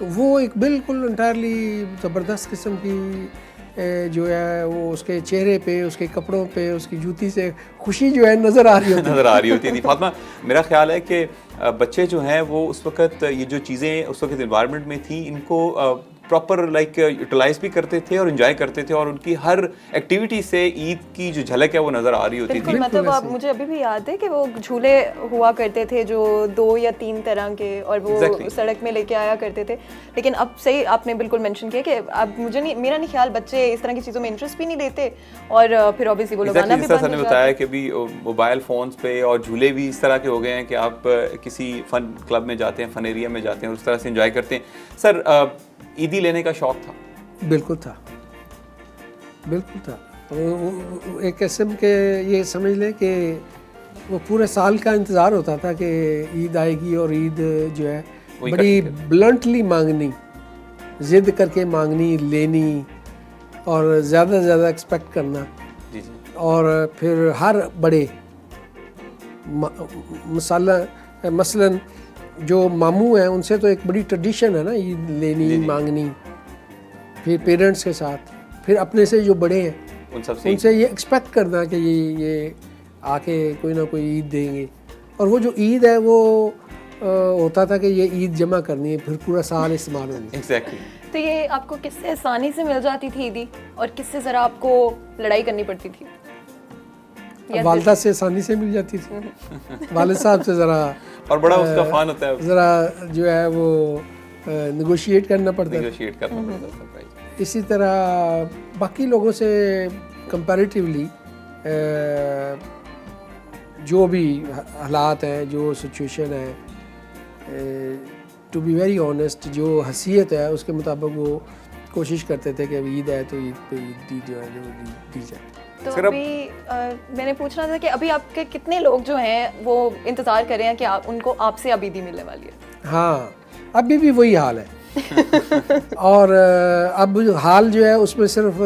تو وہ ایک بالکل انٹائرلی زبردست قسم کی جو ہے وہ اس کے چہرے پہ, اس کے کپڑوں پہ, اس کی جوتی سے خوشی جو ہے نظر آ رہی ہوتی تھی. فاطمہ, میرا خیال ہے کہ بچے جو ہیں وہ اس وقت یہ جو چیزیں اس وقت انوائرمنٹ میں تھیں ان کو پراپر لائک یوٹیلائز بھی کرتے تھے اور انجوائے کرتے تھے, اور ان کی ہر ایکٹیویٹی سے عید کی جو جھلک ہے وہ نظر آ رہی ہوتی تھی. مطلب مجھے ابھی بھی یاد ہے کہ وہ جھولے ہوا کرتے تھے جو 2 یا 3 طرح کے, اور وہ سڑک میں لے کے آیا کرتے تھے. لیکن اب صحیح آپ نے بالکل مینشن کیا کہ اب مجھے نہیں, میرا نہیں خیال بچے اس طرح کی چیزوں میں انٹرسٹ بھی نہیں لیتے, اور پھر اوبیسلی وہ لوگ آنا بھی بند ہو جاتے ہیں. نے بتایا کہ بھی موبائل فونز پہ اور جھولے بھی اس طرح کے ہو گئے ہیں کہ آپ کسی فن کلب میں جاتے ہیں, فن ایریا میں جاتے ہیں, اس طرح سے انجوائے کرتے ہیں. سر, عیدی لینے کا شوق تھا؟ بالکل تھا, بالکل تھا. ایک قسم کے یہ سمجھ لیں کہ وہ پورے سال کا انتظار ہوتا تھا کہ عید آئے گی, اور عید جو ہے بڑی بلنٹلی مانگنی, ضد کر کے مانگنی, لینی, اور زیادہ سے زیادہ ایکسپیکٹ کرنا. اور پھر ہر بڑے مثلاً جو ماموں ہیں ان سے تو ایک بڑی ٹریڈیشن ہے نا عید لینی, مانگنی, پھر پیرنٹس کے ساتھ, پھر اپنے سے جو بڑے ہیں ان سے یہ ایکسپیکٹ کرنا کہ یہ آ کے کوئی نہ کوئی عید دیں گے. اور وہ جو عید ہے وہ ہوتا تھا کہ یہ عید جمع کرنی ہے, پھر پورا سال استعمال ہونی. ایگزیکٹلی. تو یہ آپ کو کس سے آسانی سے مل جاتی تھی عیدی, اور کس سے ذرا آپ کو لڑائی کرنی پڑتی تھی؟ والدہ سے آسانی سے مل جاتی تھی, والد صاحب سے ذرا, اور بڑا اس کا فان ہوتا ہے, ذرا جو ہے وہ نیگوشیٹ کرنا پڑتا ہے. اسی طرح باقی لوگوں سے کمپیریٹیولی جو بھی حالات ہیں, جو سچویشن ہے, ٹو بی ویری آنیسٹ, جو حیثیت ہے اس کے مطابق وہ کوشش کرتے تھے کہ اب عید ہے تو عید پہ عید جو ہے دی جائے. تو ابھی میں نے پوچھنا تھا کہ ابھی آپ کے کتنے لوگ جو ہیں وہ انتظار کر رہے ہیں کہ ان کو آپ سے اب عیدی ملنے والی ہے؟ ہاں, ابھی بھی وہی حال ہے. اور اب حال جو ہے اس میں صرف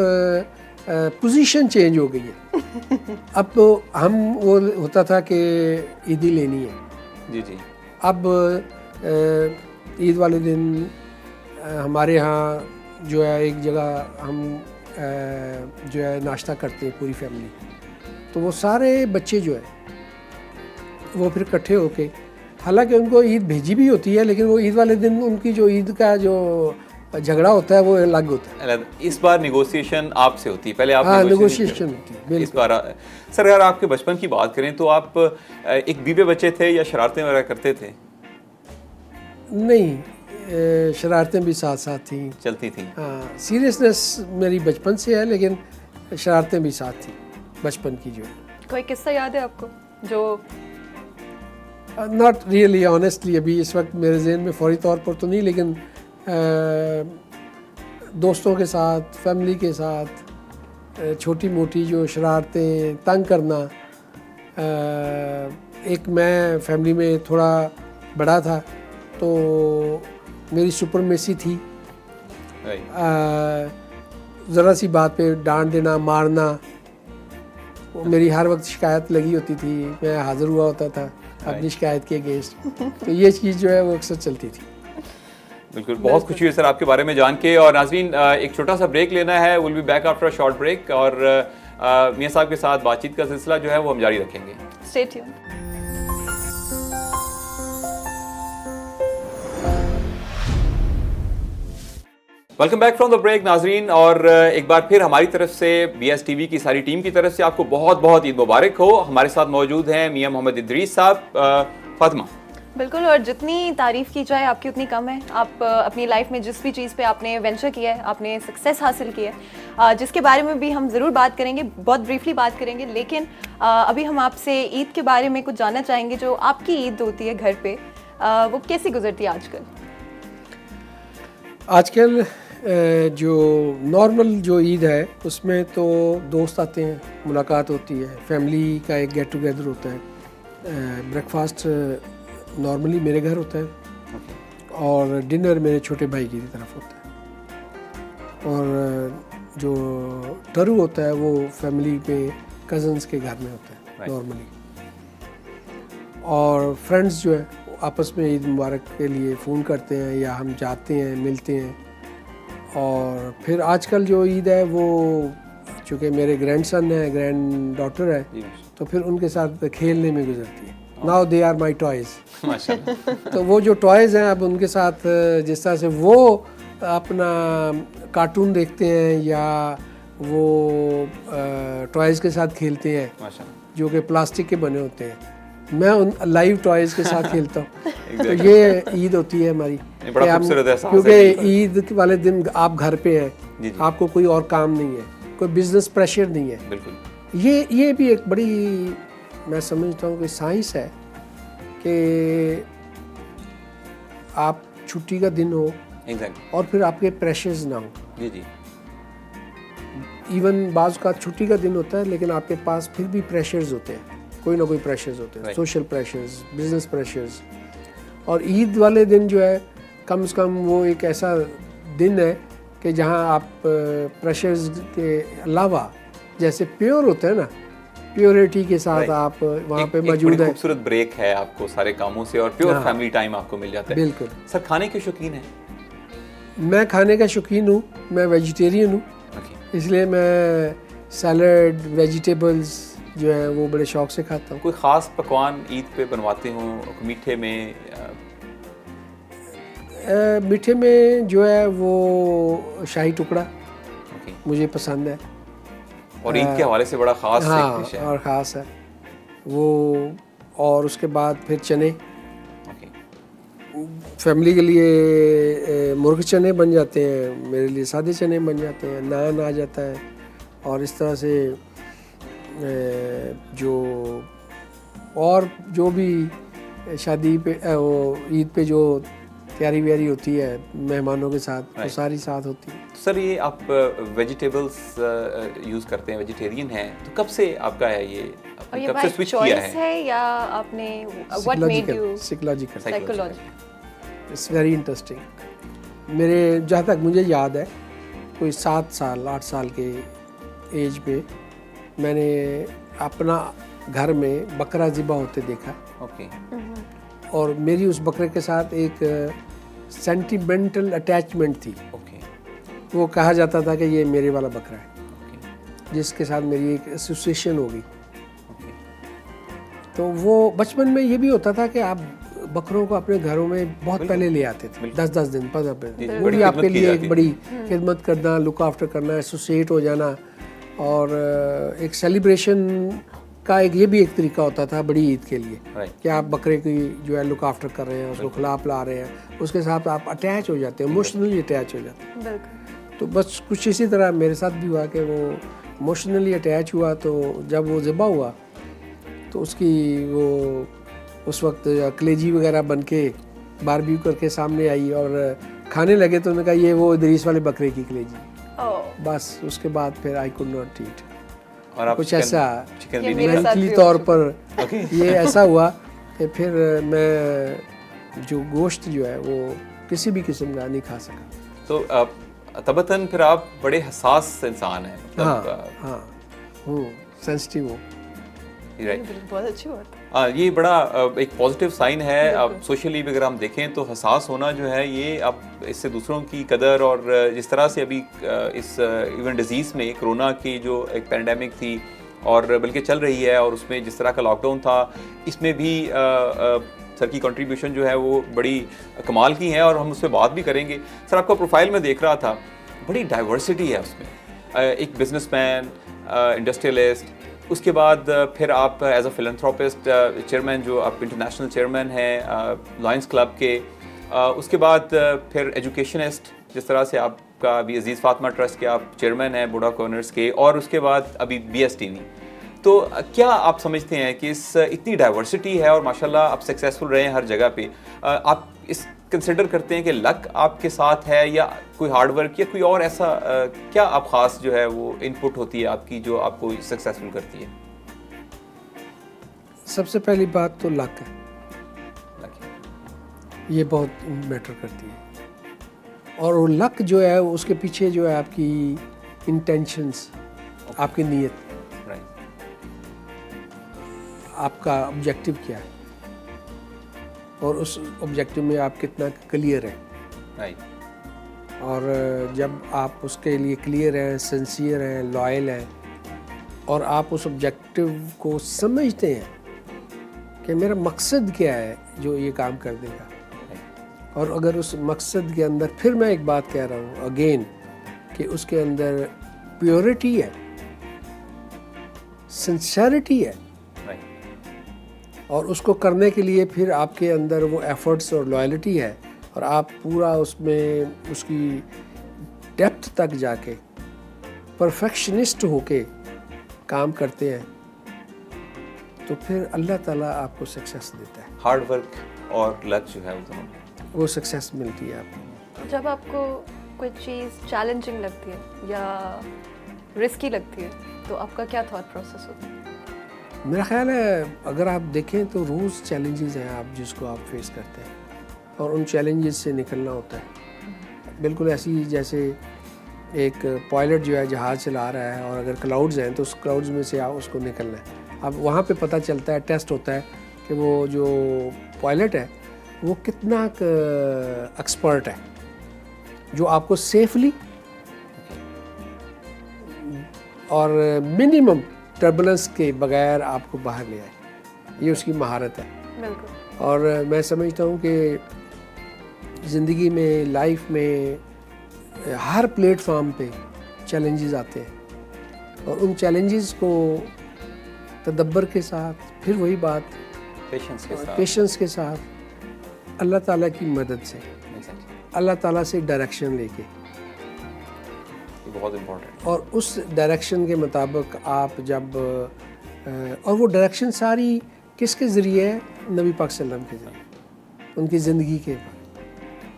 پوزیشن چینج ہو گئی ہے. اب تو ہم وہ ہوتا تھا کہ عیدی لینی ہے, جی, اب عید والے دن ہمارے ہاں جو ہے ایک جگہ ہم جو ہے ناشتہ کرتے ہیں پوری فیملی, تو وہ سارے بچے جو ہے وہ پھر اکٹھے ہو کے, حالانکہ ان کو عید بھیجی بھی ہوتی ہے لیکن وہ عید والے دن ان کی جو عید کا جو جھگڑا ہوتا ہے وہ الگ ہوتا ہے. اس بار نیگوسیشن آپ سے ہوتی ہے, پہلے آپ نیگوشیشن ہوتی ہے اس بار. سر, اگر آپ کے بچپن کی بات کریں تو آپ ایک بیوے بچے تھے یا شرارتیں وغیرہ کرتے تھے؟ نہیں, شرارتیں بھی ساتھ ساتھ تھیں, چلتی تھیں. ہاں, سیریسنس میری بچپن سے ہے لیکن شرارتیں بھی ساتھ تھیں بچپن کی. جو کوئی قصہ یاد ہے آپ کو جو ناٹ ریئلی آنیسٹلی ابھی اس وقت میرے ذہن میں فوری طور پر تو نہیں, لیکن دوستوں کے ساتھ, فیملی کے ساتھ چھوٹی موٹی جو شرارتیں, تنگ کرنا. ایک میں فیملی میں تھوڑا بڑا تھا تو میری سپرمیسی تھی, ذرا سی بات پہ ڈانٹ دینا, مارنا. میری ہر وقت شکایت لگی ہوتی تھی, میں حاضر ہوا ہوتا تھا اپنی شکایت کے اگینسٹ. تو یہ چیز جو ہے وہ اکثر چلتی تھی. بالکل, بہت خوشی ہوئی سر آپ کے بارے میں جان کے. اور ناظرین, ایک چھوٹا سا بریک لینا ہے, will be back after a short break, اور میاں صاحب کے ساتھ بات چیت کا سلسلہ جو ہے وہ ہم جاری رکھیں گے. Stay tune. Welcome back from the break ناظرین, اور ایک بار پھر ہماری طرف سے بی ایس ٹی وی کی ساری ٹیم کی طرف سے آپ کو بہت بہت عید مبارک ہو. ہمارے ساتھ موجود ہیں میاں محمد ادریس صاحب. فاطمہ, بالکل, اور جتنی تعریف کی جائے آپ کی اتنی کم ہے. آپ اپنی لائف میں جس بھی چیز پہ آپ نے وینچر کیا ہے, آپ نے سکسیس حاصل کی ہے, جس کے بارے میں بھی ہم ضرور بات کریں گے, بہت بریفلی بات کریں گے. لیکن ابھی ہم آپ سے عید کے بارے میں کچھ جاننا چاہیں گے. جو آپ کی عید ہوتی ہے گھر پہ, وہ کیسی گزرتی ہے آج کل؟ آج کل جو نارمل جو عید ہے اس میں تو دوست آتے ہیں, ملاقات ہوتی ہے, فیملی کا ایک گیٹ ٹوگیدر ہوتا ہے. بریک فاسٹ نارملی میرے گھر ہوتا ہے, اور ڈنر میرے چھوٹے بھائی کی طرف ہوتا ہے, اور جو ٹرو ہوتا ہے وہ فیملی پہ کزنس کے گھر میں ہوتا ہے نارملی. اور فرینڈس جو ہے آپس میں عید مبارک کے لیے فون کرتے ہیں یا ہم جاتے ہیں ملتے ہیں. اور پھر آج کل جو عید ہے وہ چونکہ میرے گرینڈ سن ہے, گرینڈ ڈاٹر ہے, تو پھر ان کے ساتھ کھیلنے میں گزرتی ہے. Now they are my toys. تو وہ جو ٹوائز ہیں اب ان کے ساتھ جس طرح سے وہ اپنا کارٹون دیکھتے ہیں یا وہ ٹوائز کے ساتھ کھیلتے ہیں جو کہ پلاسٹک کے بنے ہوتے ہیں, میں ان لائیو ٹوائز کے ساتھ کھیلتا ہوں. تو یہ عید ہوتی ہے ہماری, کیونکہ عید والے دن آپ گھر پہ ہیں, آپ کو کوئی اور کام نہیں ہے, کوئی بزنس پریشر نہیں ہے. بالکل یہ بھی ایک بڑی میں سمجھتا ہوں کہ سائنس ہے کہ آپ چھٹی کا دن ہو اور پھر آپ کے پریشرز نہ ہوں. جی جی. ایون بعض کا چھٹی کا دن ہوتا ہے لیکن آپ کے پاس پھر بھی پریشرز ہوتے ہیں, کوئی نہ کوئی پریشرز ہوتے ہیں, سوشل پریشرز, بزنس پریشرز. اور عید والے دن جو ہے کم سے کم وہ ایک ایسا دن ہے کہ جہاں آپ پریشرز کے علاوہ جیسے پیور ہوتا ہے نا, پیورٹی کے ساتھ آپ وہاں پہ موجود ہیں. خوبصورت بریک ہے آپ کو سارے کاموں سے اور پیور فیملی ٹائم آپ کو مل جاتا ہے. بالکل. سر کھانے کے شوقین ہیں؟ میں کھانے کا شوقین ہوں, میں ویجیٹیرین ہوں, اس لیے میں سیلڈ ویجیٹیبلز جو ہیں وہ بڑے شوق سے کھاتا ہوں. کوئی خاص پکوان عید پہ بنواتے ہوں میٹھے میں؟ میٹھے میں جو ہے وہ شاہی ٹکڑا مجھے پسند ہے, اور عید کے حوالے سے بڑا خاص ڈش ہے. اور خاص ہے وہ. اور اس کے بعد پھر چنے, فیملی کے لیے مرغ چنے بن جاتے ہیں, میرے لیے سادے چنے بن جاتے ہیں, نان آ جاتا ہے. اور اس طرح سے جو اور جو بھی شادی پہ وہ عید پہ جو تیاری ویاری ہوتی ہے مہمانوں کے ساتھ وہ ساری ساتھ ہوتی ہے. سر یہ آپ ویجیٹیبلز یوز کرتے ہیں, ویجیٹیرین ہیں, تو کب سے آپ کا ہے یہ, کب سے سوئچ کیا ہے یا آپ نے what made you psychological. It's very interesting. میرے جہاں تک مجھے یاد ہے کوئی 7 سال 8 سال کے ایج پہ میں نے اپنا گھر میں بکرا ذبح ہوتے دیکھا. اور میری اس بکرے کے ساتھ ایک سینٹیمنٹل اٹیچمنٹ تھی. وہ کہا جاتا تھا کہ یہ میرے والا بکرا ہے, جس کے ساتھ میری ایک ایسوسیشن ہوگی. تو وہ بچپن میں یہ بھی ہوتا تھا کہ آپ بکروں کو اپنے گھروں میں بہت پہلے لے آتے تھے, 10 دن 15 دن. وہ بھی آپ کے لیے ایک بڑی خدمت کرنا, لک آفٹر کرنا, ایسوسیٹ ہو جانا. اور ایک سیلیبریشن کا یہ بھی ایک طریقہ ہوتا تھا بڑی عید کے لیے کہ آپ بکرے کی جو ہے لک آفٹر کر رہے ہیں, اس کو کھلا پلا رہے ہیں, اس کے ساتھ آپ اٹیچ ہو جاتے ہیں, ایموشنلی اٹیچ ہو جاتے ہیں. تو بس کچھ اسی طرح میرے ساتھ بھی ہوا کہ وہ ایموشنلی اٹیچ ہوا. تو جب وہ ذبح ہوا تو اس کی وہ اس وقت کلیجی وغیرہ بن کے باربیو کر کے سامنے آئی اور کھانے لگے تو انہوں نے کہا یہ وہ ادریس والے بکرے کی کلیجی. بس اس کے بعد پھر آئی کوڈ ناٹ ایٹ. کچھ ایسا مینٹلی طور پر یہ ایسا ہوا کہ پھر میں جو گوشت جو ہے وہ کسی بھی قسم کا نہیں کھا سکا. تو طبعاً پھر آپ بڑے حساس انسان ہیں. ہاں ہوں, سینسٹیو ہوں. بہت اچھی بات. یہ بڑا ایک پازیٹیو سائن ہے. اب سوشلی بھی اگر ہم دیکھیں تو حساس ہونا جو ہے یہ اب اس سے دوسروں کی قدر, اور جس طرح سے ابھی اس ایون ڈیزیز میں کرونا کی جو ایک پینڈیمک تھی اور بلکہ چل رہی ہے, اور اس میں جس طرح کا لاک ڈاؤن تھا, اس میں بھی سر کی کنٹریبیوشن جو ہے وہ بڑی کمال کی ہے, اور ہم اس پہ بات بھی کریں گے. سر آپ کا پروفائل میں دیکھ رہا تھا, بڑی ڈائیورسٹی ہے اس میں. ایک بزنس مین, انڈسٹریلسٹ, اس کے بعد پھر آپ ایز اے فلنتھراپسٹ چیئرمین, جو آپ انٹرنیشنل چیئرمین ہیں لائنس کلب کے. اس کے بعد پھر ایجوکیشنسٹ, جس طرح سے آپ کا ابھی عزیز فاطمہ ٹرسٹ کے آپ چیئرمین ہیں بوڑھا کارنرز کے, اور اس کے بعد ابھی BSTV. تو کیا آپ سمجھتے ہیں کہ اس اتنی ڈائیورسٹی ہے اور ماشاءاللہ آپ سکسیزفل رہے ہیں ہر جگہ پہ, آپ اس کنسیڈر کرتے ہیں کہ لک آپ کے ساتھ ہے یا کوئی ہارڈ ورک یا کوئی اور ایسا کیا آپ خاص جو ہے وہ ان پٹ ہوتی ہے آپ کی جو آپ کو سکسیزفل کرتی ہے؟ سب سے پہلی بات تو لک ہے, یہ بہت میٹر کرتی ہے. اور وہ لک جو ہے اس کے پیچھے جو ہے آپ کی انٹینشنس, آپ کی نیت, آپ کا آبجیکٹو کیا ہے. اور اس آبجیکٹو میں آپ کتنا کلیئر ہیں. رائٹ. اور جب آپ اس کے لیے کلیئر ہیں, سنسیئر ہیں, لائل ہیں, اور آپ اس آبجیکٹو کو سمجھتے ہیں کہ میرا مقصد کیا ہے جو یہ کام کر دے گا, اور اگر اس مقصد کے اندر پھر میں ایک بات کہہ رہا ہوں اگین کہ اس کے اندر پیورٹی ہے, سنسیریٹی ہے, اور اس کو کرنے کے لیے پھر آپ کے اندر وہ ایفرٹس اور لائلٹی ہے, اور آپ پورا اس میں اس کی ڈیپتھ تک جا کے پرفیکشنسٹ ہو کے کام کرتے ہیں, تو پھر اللہ تعالیٰ آپ کو سکسیس دیتا ہے. ہارڈ ورک اور لک جو ہے وہ سکسیس ملتی ہے آپ کو. جب آپ کو کوئی چیز چیلنجنگ لگتی ہے یا رسکی لگتی ہے تو آپ کا کیا تھاٹ پروسیس ہوتا ہے؟ میرا خیال ہے اگر آپ دیکھیں تو روز چیلنجز ہیں آپ جس کو آپ فیس کرتے ہیں, اور ان چیلنجز سے نکلنا ہوتا ہے. بالکل ایسی جیسے ایک پائلٹ جو ہے جہاز چلا رہا ہے, اور اگر کلاؤڈز ہیں تو اس کلاؤڈز میں سے اس کو نکلنا ہے. اب وہاں پہ پتہ چلتا ہے, ٹیسٹ ہوتا ہے کہ وہ جو پائلٹ ہے وہ کتنا ایکسپرٹ ہے جو آپ کو سیفلی اور منیمم ٹربلنس کے بغیر آپ کو باہر لے آئے. یہ اس کی مہارت ہے. بالکل. اور میں سمجھتا ہوں کہ زندگی میں, لائف میں ہر پلیٹ فارم پہ چیلنجز آتے ہیں, اور ان چیلنجز کو تدبر کے ساتھ, پھر وہی بات پیشنس کے ساتھ, اللہ تعالیٰ کی مدد سے, اللہ تعالیٰ سے ڈائریکشن لے کے, بہت امپورٹنٹ, اور اس ڈائریکشن کے مطابق آپ جب, اور وہ ڈائریکشن ساری کس کے ذریعے ہے؟ نبی پاک صلی اللہ علیہ وسلم کے ذریعے, ان کی زندگی کے.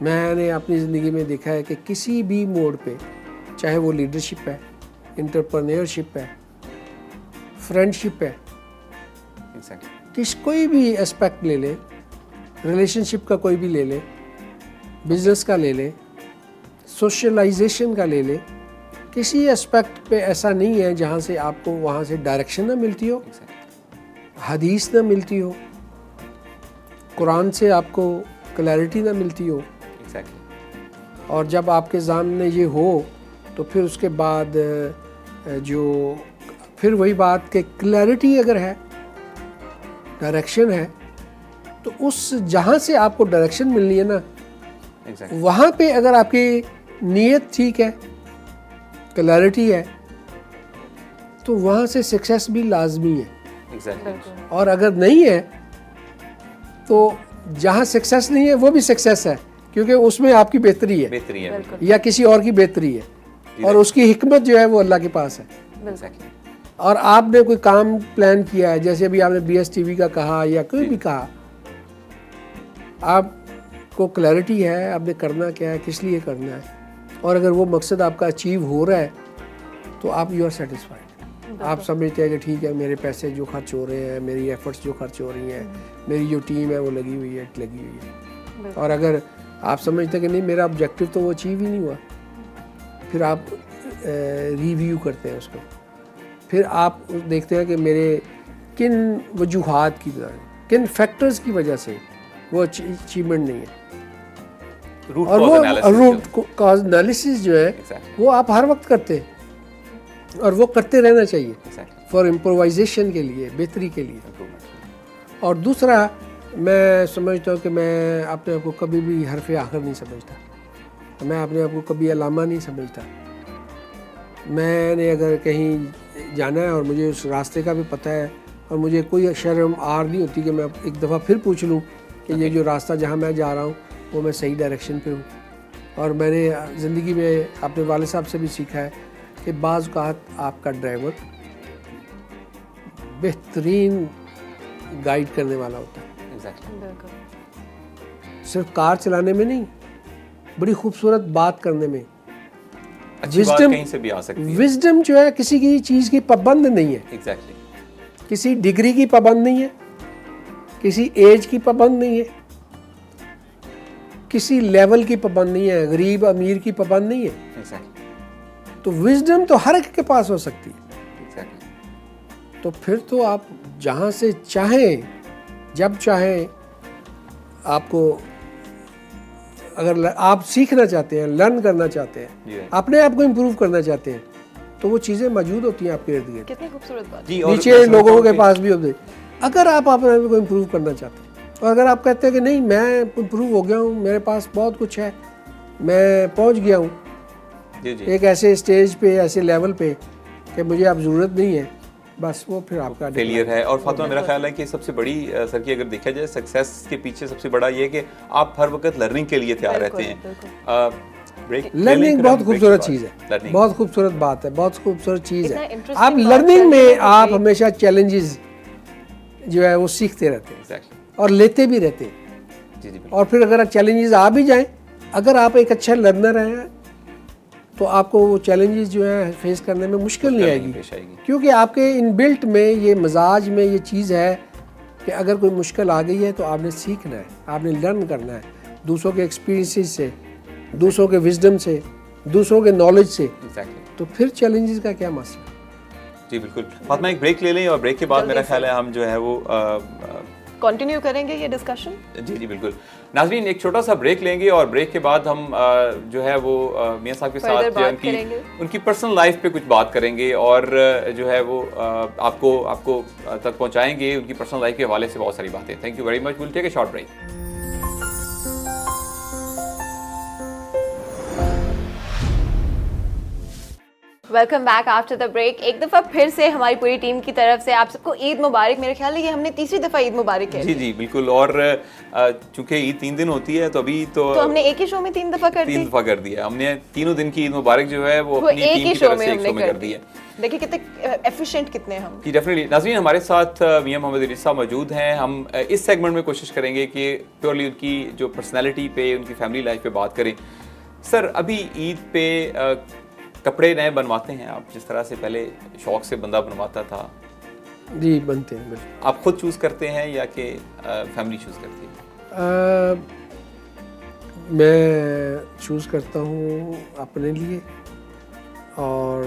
میں نے اپنی زندگی میں دیکھا ہے کہ کسی بھی موڑ پہ, چاہے وہ لیڈرشپ ہے, انٹرپرینیورشپ ہے, فرینڈشپ ہے, کوئی بھی اسپیکٹ لے لیں, ریلیشن شپ کا کوئی بھی لے لیں, بزنس کا لے لیں, سوشلائزیشن کا لے لیں, کسی اسپیکٹ پہ ایسا نہیں ہے جہاں سے آپ کو وہاں سے ڈائریکشن نہ ملتی ہو, حدیث نہ ملتی ہو, قرآن سے آپ کو کلیئرٹی نہ ملتی ہو. اور جب آپ کے سامنے یہ ہو تو پھر اس کے بعد جو پھر وہی بات کہ کلیئرٹی اگر ہے, ڈائریکشن ہے, تو اس جہاں سے آپ کو ڈائریکشن ملنی ہے نا, وہاں پہ اگر آپ کی نیت ٹھیک ہے, کلیئرٹی ہے, تو وہاں سے سکسیس بھی لازمی ہے. اور اگر نہیں ہے تو جہاں سکسیس نہیں ہے وہ بھی سکسیس ہے, کیونکہ اس میں آپ کی بہتری ہے یا کسی اور کی بہتری ہے, اور اس کی حکمت جو ہے وہ اللہ کے پاس ہے. اور آپ نے کوئی کام پلان کیا ہے, جیسے ابھی آپ نے BS TV کا کہا یا کوئی بھی کہا, آپ کو کلیئرٹی ہے آپ نے کرنا کیا ہے, کس لیے کرنا ہے, اور اگر وہ مقصد آپ کا اچیو ہو رہا ہے تو آپ یو آر سیٹسفائیڈ. آپ سمجھتے ہیں کہ ٹھیک ہے, میرے پیسے جو خرچ ہو رہے ہیں, میری ایفرٹس جو خرچ ہو رہی ہیں, میری جو ٹیم ہے وہ لگی ہوئی ہے. اور اگر آپ سمجھتے ہیں کہ نہیں میرا آبجیکٹو تو وہ اچیو ہی نہیں ہوا, پھر آپ ریویو کرتے ہیں اس کو, پھر آپ دیکھتے ہیں کہ میرے کن وجوہات کی وجہ, کن فیکٹرز کی وجہ سے وہ اچیومنٹ نہیں ہے. اور وہ روٹ کاز انالیسس جو ہے وہ آپ ہر وقت کرتے ہیں, اور وہ کرتے رہنا چاہیے فار امپرووائزیشن کے لیے, بہتری کے لیے. اور دوسرا میں سمجھتا ہوں کہ میں اپنے آپ کو کبھی بھی حرف آخر نہیں سمجھتا, میں اپنے آپ کو کبھی علامہ نہیں سمجھتا. میں نے اگر کہیں جانا ہے اور مجھے اس راستے کا بھی پتہ ہے, اور مجھے کوئی شرم آر نہیں ہوتی کہ میں ایک دفعہ پھر پوچھ لوں کہ یہ جو راستہ جہاں میں جا رہا ہوں وہ میں صحیح ڈائریکشن پہ ہوں. اور میں نے زندگی میں اپنے والد صاحب سے بھی سیکھا ہے کہ بعض اوقات آپ کا ڈرائیور بہترین گائیڈ کرنے والا ہوتا ہے. صرف کار چلانے میں نہیں, بڑی خوبصورت بات کرنے میں. وزڈم جو ہے کسی کی چیز کی پابند نہیں ہے, کسی ڈگری کی پابند نہیں ہے, کسی ایج کی پابند نہیں ہے, کسی لیول کی پابند نہیں ہے, غریب امیر کی پابند نہیں ہے. تو وزڈم تو ہر ایک کے پاس ہو سکتی ہے. تو پھر تو آپ جہاں سے چاہیں, جب چاہیں آپ کو اگر آپ سیکھنا چاہتے ہیں, لرن کرنا چاہتے ہیں, اپنے آپ کو امپروو کرنا چاہتے ہیں, تو وہ چیزیں موجود ہوتی ہیں آپ کے ارد گرد. کتنی خوبصورت بات. نیچے لوگوں کے پاس بھی ہوتے. اگر آپ اپنے آپ کو امپروو کرنا چاہتے ہیں, اور اگر آپ کہتے ہیں کہ نہیں میں امپروو ہو گیا ہوں, میرے پاس بہت کچھ ہے, میں پہنچ گیا ہوں ایک ایسے اسٹیج پہ, ایسے لیول پہ کہ مجھے اب ضرورت نہیں ہے, بس وہ پھر آپ کا فیلئر ہے. اور فاطمہ میرا خیال ہے کہ سب سے بڑی سر کی اگر دیکھا جائے سکسیس کے پیچھے سب سے بڑا یہ ہے کہ آپ ہر وقت لرننگ کے لیے تیار رہتے ہیں. لرننگ بہت خوبصورت چیز ہے, بہت خوبصورت بات ہے, بہت خوبصورت چیز ہے. آپ لرننگ میں آپ ہمیشہ چیلنجز جو ہے وہ سیکھتے رہتے ہیں اور لیتے بھی رہتے ہیں. اور پھر اگر چیلنجز آ بھی جائیں, اگر آپ ایک اچھا لرنر ہیں تو آپ کو وہ چیلنجز جو ہے فیس کرنے میں مشکل نہیں آئے گی, کیونکہ آپ کے ان بلٹ میں یہ مزاج میں یہ چیز ہے کہ اگر کوئی مشکل آ گئی ہے تو آپ نے سیکھنا ہے, آپ نے لرن کرنا ہے دوسروں کے ایکسپیرینسز سے, دوسروں کے وزڈم سے, دوسروں کے نالج سے. تو پھر چیلنجز کا کیا مسئلہ. جی بالکل. فاطمہ ایک بریک لے لیں اور بریک کے بعد میرا خیال ہے ہم جو ہے وہ کنٹینیو کریں گے یہ ڈسکشن. جی بالکل. ناظرین ایک چھوٹا سا بریک لیں گے اور بریک کے بعد ہم جو ہے وہ میاں صاحب کے ساتھ ان کی پرسنل لائف پہ کچھ بات کریں گے اور جو ہے وہ آپ کو تک پہنچائیں گے ان کی پرسنل لائف کے حوالے سے بہت ساری باتیں. Thank you very much. Well take a short break. Welcome back after the break. ایک دفعہ پھر سے ہماری پوری ٹیم کی طرف سے آپ سب کو عید مبارک. میرے خیال ہے یہ ہم نے تیسری دفعہ عید مبارک ہے. جی بالکل. اور چونکہ عید 3 دن ہوتی ہے تو ابھی تو ہم نے ایک ہی شو میں 3 دفعہ کر دیا. ہم نے تینوں دن کی عید مبارک جو ہے وہ اپنی ٹیم کی طرف سے ایک شو میں کر دی ہے. دیکھیں کتنے ایفیشینٹ کتنے ہم. جی ڈیفینیٹلی. ناظرین ہمارے ساتھ میاں محمد ادریس صاحب موجود ہیں. ہم اس سیگمنٹ میں کوشش کریں گے کہ پیورلی ان کی جو پرسنالٹی پہ, ان کی فیملی لائف پہ بات کریں. سر ابھی عید پہ کپڑے نئے بنواتے ہیں آپ جس طرح سے پہلے شوق سے بندہ بنواتا تھا؟ جی بنتے ہیں. بالکل. آپ خود چوز کرتے ہیں یا کہ فیملی چوز کرتی ہے؟ میں چوز کرتا ہوں اپنے لیے, اور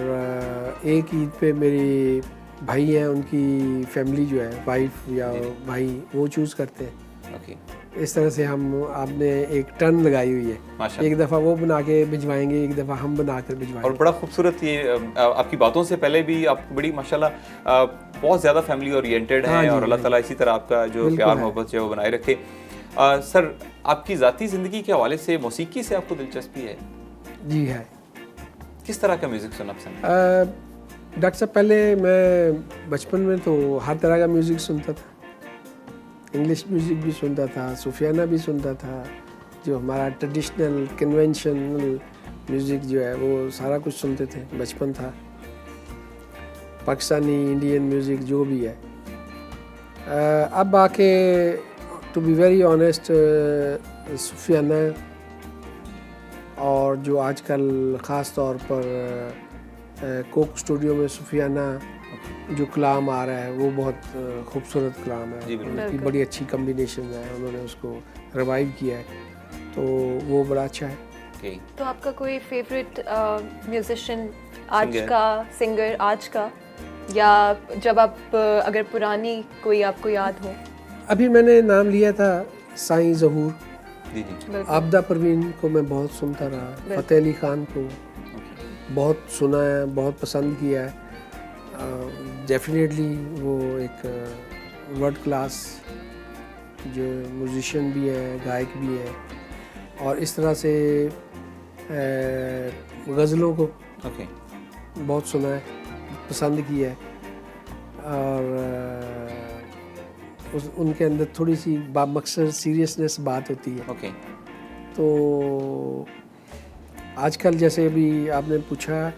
ایک عید پہ میری بھائی ہیں, ان کی فیملی جو ہے وائف یا بھائی وہ چوز کرتے ہیں. اوکے. اس طرح سے آپ نے ایک ٹرن لگائی ہوئی ہے, ایک دفعہ وہ بنا کے بھجوائیں گے, ایک دفعہ ہم بنا کر بھجوائیں گے. اور بڑا خوبصورت یہ آپ کی باتوں سے پہلے بھی آپ بڑی ماشاءاللہ بہت زیادہ فیملی اورینٹیڈ ہیں اور اللہ تعالیٰ اسی طرح آپ کا جو پیار محبت جو ہے وہ بنائے رکھے. سر آپ کی ذاتی زندگی کے حوالے سے موسیقی سے آپ کو دلچسپی ہے؟ جی ہے. کس طرح کا میوزک سننا پسند ہے؟ ڈاکٹر صاحب پہلے میں بچپن میں تو ہر طرح کا میوزک سنتا تھا. انگلش میوزک بھی سنتا تھا, صوفیانہ بھی سنتا تھا, جو ہمارا ٹریڈیشنل کنونشنل میوزک جو ہے وہ سارا کچھ سنتے تھے. بچپن تھا. پاکستانی انڈین میوزک جو بھی ہے. اب آ کے ٹو بی ویری آنیسٹ صوفیانہ اور جو آج کل خاص طور پر کوک اسٹوڈیو میں صوفیانہ جو کلام آ رہا ہے وہ بہت خوبصورت کلام ہے. ان کی بڑی اچھی کمبینیشن ہے, انہوں نے اس کو ریوائیو کیا ہے, تو وہ بڑا اچھا ہے. تو آپ کا کوئی فیوریٹ میوزیشین آج کا, سنگر آج کا, یا جب آپ اگر پرانی کوئی آپ کو یاد ہو؟ ابھی میں نے نام لیا تھا سائیں ظہور. جی عابدہ پروین کو میں بہت سنتا رہا, فتح علی خان کو بہت سنا ہے, بہت پسند کیا ہے. ڈیفینیٹلی وہ ایک ورلڈ کلاس جو میوزیشین بھی ہے, گائک بھی ہے. اور اس طرح سے غزلوں کو بہت سنا ہے, پسند کیا ہے, اور ان کے اندر تھوڑی سی بامقصد سیریسنس بات ہوتی ہے. تو آج کل جیسے ابھی آپ نے پوچھا,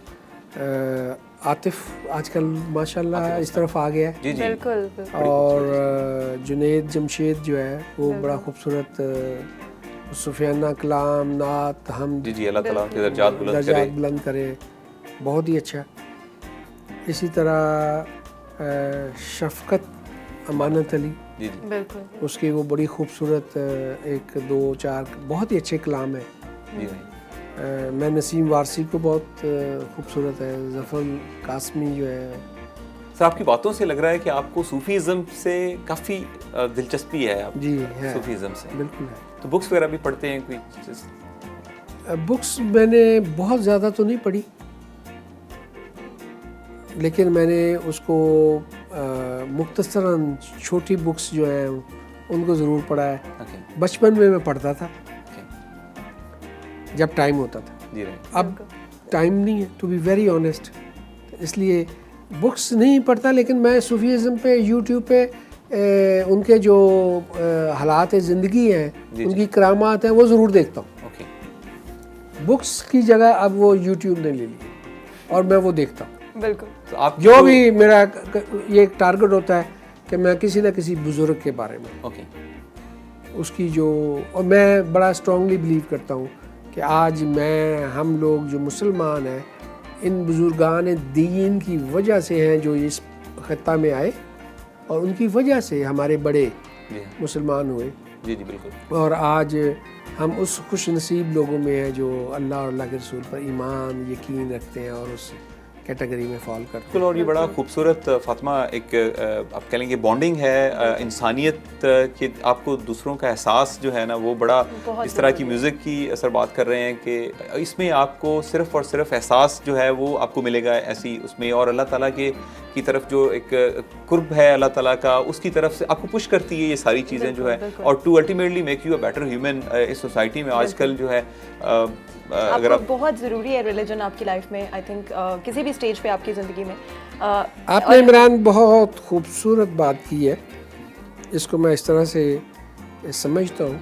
عاطف آج کل ماشاءاللہ اس طرف آ گیا ہے. بالکل. اور جنید جمشید جو ہے وہ بڑا خوبصورت صوفیانہ کلام, نعت, حمد, اللہ تعالیٰ کے درجات بلند کرے, بہت ہی اچھا. اسی طرح شفقت امانت علی, اس کی وہ بڑی خوبصورت 1 2 4 بہت ہی اچھے کلام ہیں. میں نسیم وارسی کو بہت خوبصورت ہے. ظفر قاسمی جو ہے سر آپ کی باتوں سے لگ رہا ہے کہ آپ کو صوفیزم سے کافی دلچسپی ہے. آپ جی ہے, صوفیزم سے بالکل ہے. تو بکس وغیرہ بھی پڑھتے ہیں کوئی چیز؟ بکس میں نے بہت زیادہ تو نہیں پڑھی, لیکن میں نے اس کو مختصراً چھوٹی بکس جو ہیں ان کو ضرور پڑھا ہے. بچپن میں پڑھتا تھا جب ٹائم ہوتا تھا, اب ٹائم نہیں ہے ٹو بی ویری آنیسٹ, اس لیے بکس نہیں پڑھتا. لیکن میں صوفیزم پہ یوٹیوب پہ ان کے جو حالات زندگی ہیں, ان کی کرامات ہیں, وہ ضرور دیکھتا ہوں. بکس کی جگہ اب وہ یوٹیوب نے لے لی اور میں وہ دیکھتا ہوں. بالکل. آپ جو بھی میرا یہ ایک ٹارگٹ ہوتا ہے کہ میں کسی نہ کسی بزرگ کے بارے میں اس کی جو, اور میں بڑا اسٹرانگلی بلیو کرتا ہوں کہ آج ہم لوگ جو مسلمان ہیں ان بزرگان دین کی وجہ سے ہیں جو اس خطہ میں آئے, اور ان کی وجہ سے ہمارے بڑے مسلمان ہوئے. جی جی بالکل. اور آج ہم اس خوش نصیب لوگوں میں ہیں جو اللہ اور اللہ کے رسول پر ایمان یقین رکھتے ہیں اور اس کیٹیگری میں فال کرتے ہیں. اور یہ بڑا خوبصورت فاطمہ ایک آپ کہہ لیں گے بانڈنگ ہے انسانیت کے, آپ کو دوسروں کا احساس جو ہے نا وہ بڑا اس طرح کی میوزک کی اثر بات کر رہے ہیں کہ اس میں آپ کو صرف اور صرف احساس جو ہے وہ آپ کو ملے گا ایسی اس میں, اور اللہ تعالیٰ کی طرف جو ایک قرب ہے اللہ تعالیٰ کا, اس کی طرف سے آپ کو پش کرتی ہے یہ ساری چیزیں جو ہے, اور to ultimately make you a better human. اس سوسائٹی میں آج کل جو ہے اگر بہت ضروری ہے ریلیجن آپ کی لائف میں, آئی تھنک کسی بھی اسٹیج پہ آپ کی زندگی میں. آپ نے عمران بہت خوبصورت بات کی ہے. اس کو میں اس طرح سے سمجھتا ہوں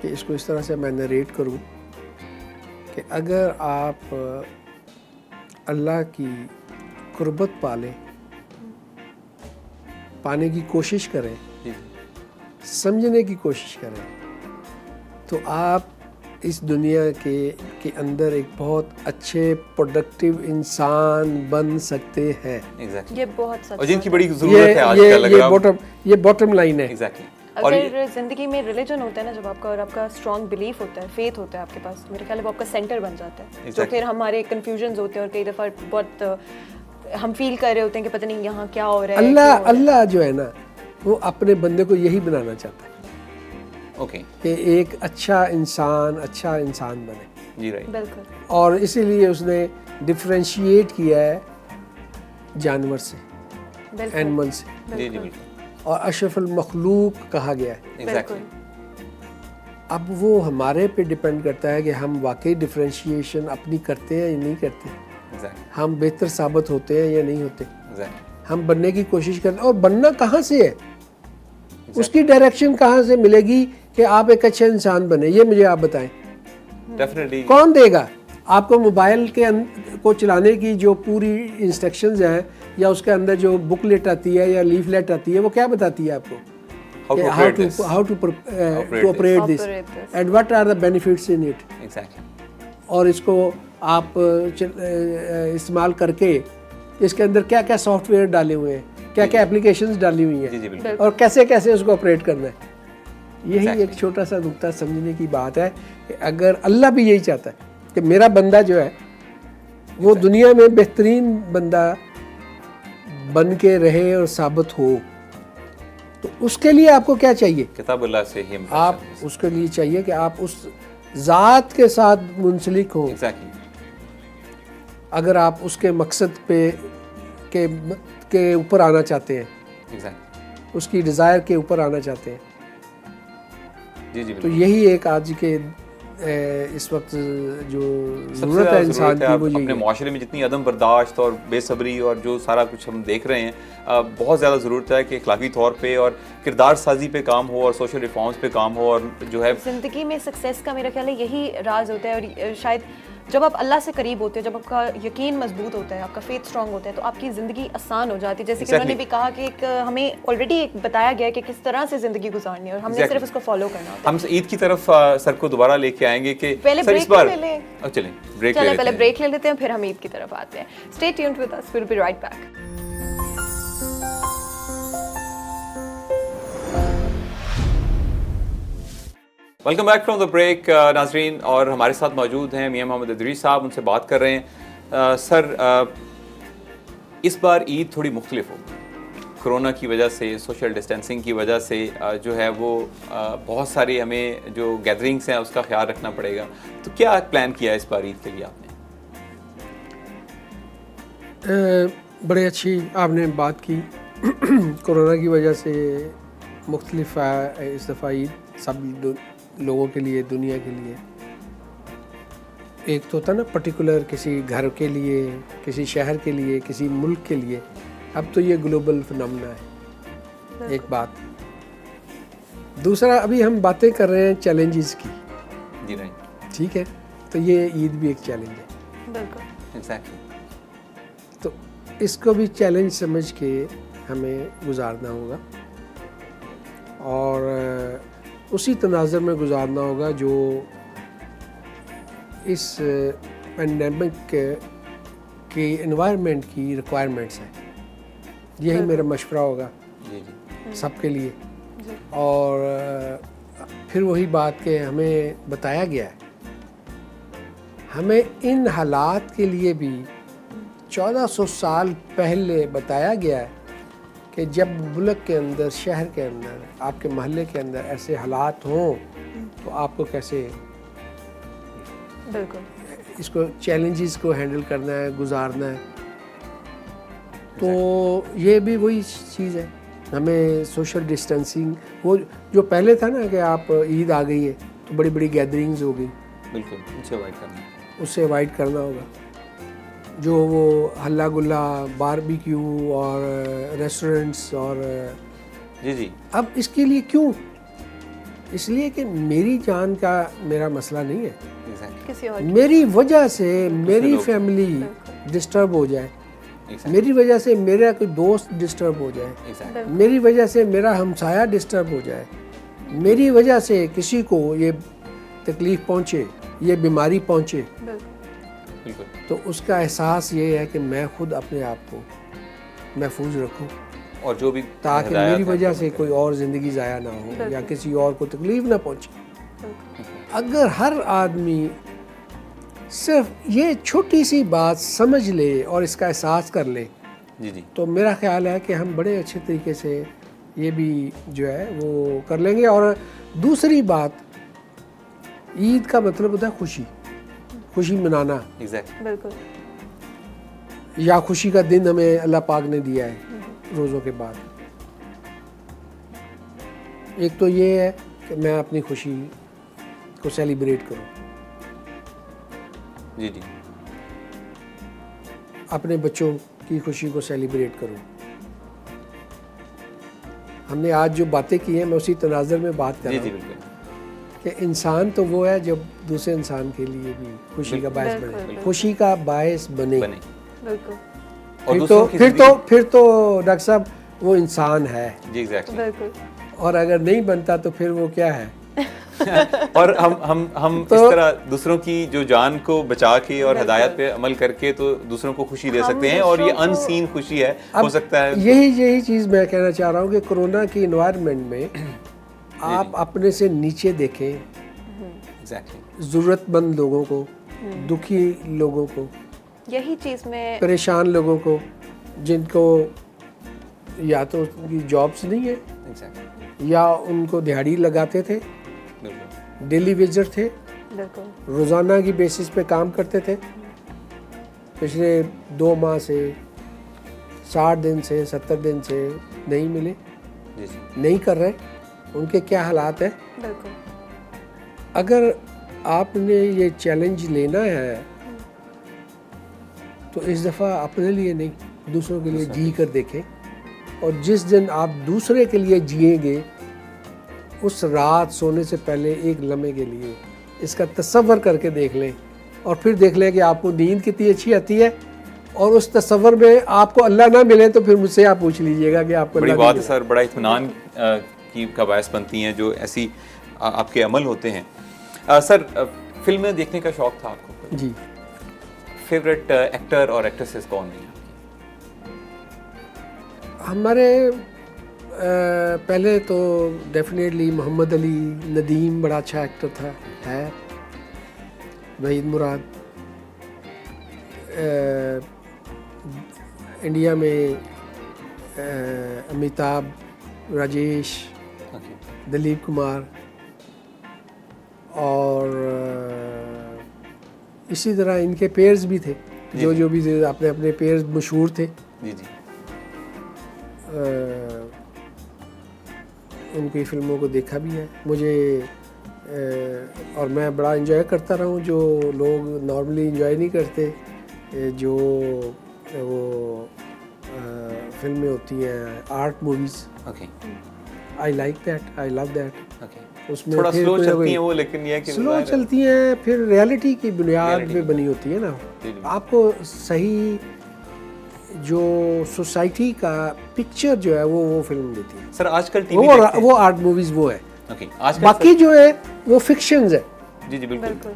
کہ اس کو اس طرح سے میں نریٹ کروں کہ اگر آپ اللہ کی قربت پالیں, پانے کی کوشش کریں, سمجھنے کی کوشش کریں, تو آپ اس دنیا کے اندر ایک بہت اچھے پروڈکٹیو انسان بن سکتے ہیں. یہ بہت سچ, اور جن کی بڑی ضرورت ہے آج کل. یہ باٹم لائن ہے. اگر زندگی میں ریلیجن ہوتا ہے نا, جب آپ کا اور آپ کا اسٹرانگ بلیف ہوتا ہے, فیتھ ہوتا ہے آپ کے پاس, میرے خیال ہے وہ آپ کا سینٹر بن جاتا ہے. تو پھر ہمارے کنفیوژنز ہوتے ہیں اور کئی دفعہ بہت ہم فیل کر رہے ہوتے ہیں کہ پتہ نہیں یہاں کیا ہو رہا ہے. اللہ جو ہے نا وہ اپنے بندے کو یہی بنانا چاہتا ہے کہ ایک اچھا انسان بنے. جی رائٹ. بالکل. اور اسی لیے اس نے ڈفرینشیٹ کیا ہے جانور سے, اینیمل سے. جی جی بالکل. اور اشرف المخلوق کہا گیا ہے. بالکل. اب وہ ہمارے پہ ڈپینڈ کرتا ہے کہ ہم واقعی ڈفرینشیشن اپنی کرتے ہیں یا نہیں کرتے, ہم بہتر ثابت ہوتے ہیں یا نہیں ہوتے, ہم بننے کی کوشش کرتے ہیں. اور بننا کہاں سے ہے, اس کی ڈائریکشن کہاں سے ملے گی کہ آپ ایک اچھے انسان بنے, یہ مجھے آپ بتائیں. ڈیفینیٹلی. کون دے گا آپ کو موبائل کو چلانے کی جو پوری انسٹرکشنز ہیں, یا اس کے اندر جو بک لیٹ آتی ہے یا لیف لیٹ آتی ہے, وہ کیا بتاتی ہے آپ کو how to operate this and what are the benefits in it. اور اس کو آپ استعمال کر کے اس کے اندر کیا کیا سافٹ ویئر ڈالے ہوئے ہیں, کیا کیا اپلیکیشنز ڈالی ہوئی ہیں, اور کیسے کیسے اس کو آپریٹ کرنا ہے. یہی ایک چھوٹا سا نقطہ سمجھنے کی بات ہے کہ اگر اللہ بھی یہی چاہتا ہے کہ میرا بندہ جو ہے وہ دنیا میں بہترین بندہ بن کے رہے اور ثابت ہو, تو اس کے لیے آپ کو کیا چاہیے؟ کتاب اللہ سے ہی آپ اس کے لیے چاہیے کہ آپ اس ذات کے ساتھ منسلک ہو. اگر آپ اس کے مقصد پہ کے اوپر آنا چاہتے ہیں, اس کی ڈیزائر کے اوپر آنا چاہتے ہیں, تو یہی ایک آج کے اس وقت جو ضرورت ہے انسان کی, وہ اپنے معاشرے میں جتنی عدم برداشت اور بے صبری اور جو سارا کچھ ہم دیکھ رہے ہیں, بہت زیادہ ضرورت ہے کہ اخلاقی طور پہ اور کردار سازی پہ کام ہو اور سوشل ریفارمز پہ کام ہو. اور جو ہے زندگی میں سکسیس کا میرا خیال ہے یہی راز ہوتا ہے. اور شاید جب آپ اللہ سے قریب ہوتے ہیں, جب آپ کا یقین مضبوط ہوتا ہے, آپ کا فیتھ اسٹرانگ ہوتا ہے, تو آپ کی زندگی آسان ہو جاتی ہے. جیسے کہ انہوں نے بھی کہا کہ ایک ہمیں آلریڈی ایک بتایا گیا ہے کہ کس طرح سے زندگی گزارنی ہے, اور ہم نے صرف اس کو فالو کرنا ہوتا ہے. ہم عید کی طرف سر کو دوبارہ لے کے آئیں گے کہ پہلے بریک لے لیں. چلیں پہلے بریک لے لیتے ہیں, پھر ہم عید کی طرف آتے ہیں. Stay tuned with us, we will be right back. Welcome back from the break ناظرین, اور ہمارے ساتھ موجود ہیں میاں محمد ادریس صاحب, ان سے بات کر رہے ہیں. سر اس بار عید تھوڑی مختلف ہوگی کرونا کی وجہ سے, سوشل ڈسٹینسنگ کی وجہ سے جو ہے وہ بہت ساری ہمیں جو گیدرنگس ہیں اس کا خیال رکھنا پڑے گا. تو کیا پلان کیا ہے اس بار عید کے لیے آپ نے؟ بڑے اچھی آپ نے بات کی. کرونا کی وجہ سے مختلف اس دفعہ عید سب لوگوں کے لیے, دنیا کے لیے. ایک تو ہوتا نا پرٹیکولر کسی گھر کے لیے, کسی شہر کے لیے, کسی ملک کے لیے. اب تو یہ گلوبل فنامنا ہے, ایک بات. دوسرا, ابھی ہم باتیں کر رہے ہیں چیلنجز کی. جی نہیں, ٹھیک ہے, تو یہ عید بھی ایک چیلنج ہے. بالکل, ایگزیکٹلی. تو اس کو بھی چیلنج سمجھ کے ہمیں گزارنا ہوگا, اور اسی تناظر میں گزارنا ہوگا جو اس پینڈیمک کی انوائرمنٹ کی ریکوائرمنٹس ہیں. یہی میرا مشورہ ہوگا سب کے لیے. اور پھر وہی بات کہ ہمیں بتایا گیا ہے, ہمیں ان حالات کے لیے بھی 1400 سال پہلے بتایا گیا ہے کہ جب ملک کے اندر, شہر کے اندر, آپ کے محلے کے اندر ایسے حالات ہوں تو آپ کو کیسے اس کو چیلنجز کو ہینڈل کرنا ہے, گزارنا ہے. تو یہ بھی وہی چیز ہے, ہمیں سوشل ڈسٹینسنگ, وہ جو پہلے تھا نا کہ آپ عید آ گئی ہے تو بڑی بڑی گیدرنگز ہو گئی, بالکل اس سے اوائڈ کرنا ہوگا. جو وہ ہلا گلا باربیکیو اور ریسٹورنٹس اور جی اب اس کے لیے کیوں؟ اس لیے کہ میری جان کا میرا مسئلہ نہیں ہے, میری وجہ سے میری فیملی ڈسٹرب ہو جائے, میری وجہ سے میرا کوئی دوست ڈسٹرب ہو جائے, میری وجہ سے میرا ہمسایہ ڈسٹرب ہو جائے, میری وجہ سے کسی کو یہ تکلیف پہنچے, یہ بیماری پہنچے, تو اس کا احساس یہ ہے کہ میں خود اپنے آپ کو محفوظ رکھوں, اور جو بھی تاکہ میری وجہ سے کوئی اور زندگی ضائع نہ ہو یا کسی اور کو تکلیف نہ پہنچے. اگر ہر آدمی صرف یہ چھوٹی سی بات سمجھ لے اور اس کا احساس کر لے, تو میرا خیال ہے کہ ہم بڑے اچھے طریقے سے یہ بھی جو ہے وہ کر لیں گے. اور دوسری بات, عید کا مطلب ہوتا ہے خوشی, خوشی منانا, بالکل, یا خوشی کا دن ہمیں اللہ پاک نے دیا ہے روزوں کے بعد. ایک تو یہ ہے کہ میں اپنی خوشی کو سیلیبریٹ کروں, جی اپنے بچوں کی خوشی کو سیلیبریٹ کروں. ہم نے آج جو باتیں کی ہیں میں اسی تناظر میں بات کر رہا ہوں کہ انسان تو وہ ہے جب دوسرے انسان کے لیے بھی خوشی کا باعث بنے, خوشی کا باعث بنے. پھر تو ڈاکٹر صاحب وہ انسان ہے. اور اگر نہیں بنتا تو پھر وہ کیا ہے؟ اور ہم اس طرح دوسروں کی جو جان کو بچا کے اور ہدایت پہ عمل کر کے تو دوسروں کو خوشی دے سکتے ہیں, اور یہ ان سین خوشی ہے, ہو سکتا ہے. یہی چیز میں کہنا چاہ رہا ہوں کہ کرونا کی انوائرمنٹ میں آپ اپنے سے نیچے دیکھیں, ضرورت مند لوگوں کو, دکھی لوگوں کو, یہی چیز میں پریشان لوگوں کو, جن کو یا تو ان کی جابس نہیں ہے یا ان کو دیہڑی لگاتے تھے, ڈیلی ویجر تھے, روزانہ کی بیسس پہ کام کرتے تھے, پچھلے 2 ماہ سے 60 دن سے 70 دن سے نہیں ملے, نہیں کر رہے, ان کے کیا حالات ہیں. اگر آپ نے یہ چیلنج لینا ہے تو اس دفعہ اپنے لیے نہیں دوسروں کے لیے جی کر دیکھیں, اور جس دن آپ دوسرے کے لیے جئیں گے اس رات سونے سے پہلے ایک لمحے کے لیے اس کا تصور کر کے دیکھ لیں, اور پھر دیکھ لیں کہ آپ کو نیند کتنی اچھی آتی ہے. اور اس تصور میں آپ کو اللہ نہ ملے تو پھر مجھ سے آپ پوچھ لیجئے گا کہ آپ کو بڑی بات ہے سر, بڑا اطمینان کی کا باعث بنتی ہیں جو ایسی آپ کے عمل ہوتے ہیں. سر فلمیں دیکھنے کا شوق تھا آپ کو؟ جی. فیوریٹ ایکٹر اور ایکٹریسز کون ہیں ہمارے؟ پہلے تو ڈیفینیٹلی محمد علی ندیم بڑا اچھا ایکٹر تھا, ہے. وحید مراد, انڈیا میں امیتابھ، راجیش، دلیپ کمار اور اسی طرح ان کے پیئرز بھی تھے، جو بھی تھے اپنے اپنے پیئرز مشہور تھے. جی جی. ان کی فلموں کو دیکھا بھی ہے مجھے، اور میں بڑا انجوائے کرتا رہا ہوں جو لوگ نارملی انجوائے نہیں کرتے، جو وہ فلمیں ہوتی ہیں art movies. I like that, I love that. اس میں تھوڑا سلو چلتی ہیں وہ، لیکن یہ کہ سلو چلتی ہیں، پھر ریالٹی کی بنیاد پہ بنی ہوتی ہے نا. آپ کو صحیح جو سوسائٹی کا پکچر جو ہے وہ فلم دیتی ہے. سر آج کل ٹی وی وہ آرٹ موویز وہ ہے، باقی جو ہے وہ فکشنز ہے. جی جی بالکل.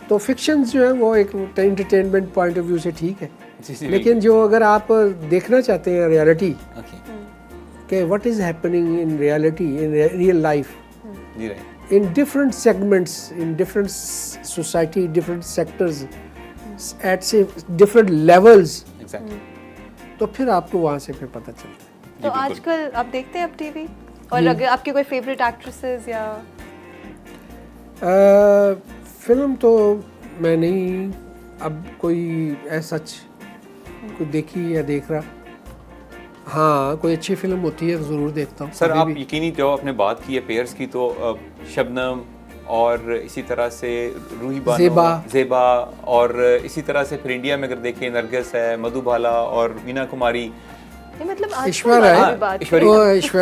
تو فکشنز جو ہے وہ ایک انٹرٹینمنٹ پوائنٹ آف ویو سے ٹھیک ہے، لیکن جو اگر آپ دیکھنا چاہتے ہیں ریالٹی کہ what is happening in reality in real life in different segments, in different society, different sectors, at say different levels. Exactly. تو پھر آپ کو وہاں سے پھر پتہ چلتا ہے. تو آج کل آپ دیکھتے ہیں اب ٹی وی، اور اگر آپ کی کوئی فیوریٹ ایکٹریسز یا فلم تو میں نہیں اب کوئی ایسا کوئی دیکھی یا دیکھ رہا. ہاں کوئی اچھی فلم ہوتی ہے ضرور دیکھتا ہوں. سر آپ یقینی جو آپ نے بات کی ہے پیئرس کی، تو شبنم اور اسی طرح سے روحی بانو، زیبا، اور اسی طرح سے پھر انڈیا میں اگر دیکھیں نرگس ہے، مدھو بالا اور مینا کماری، مطلب ایشور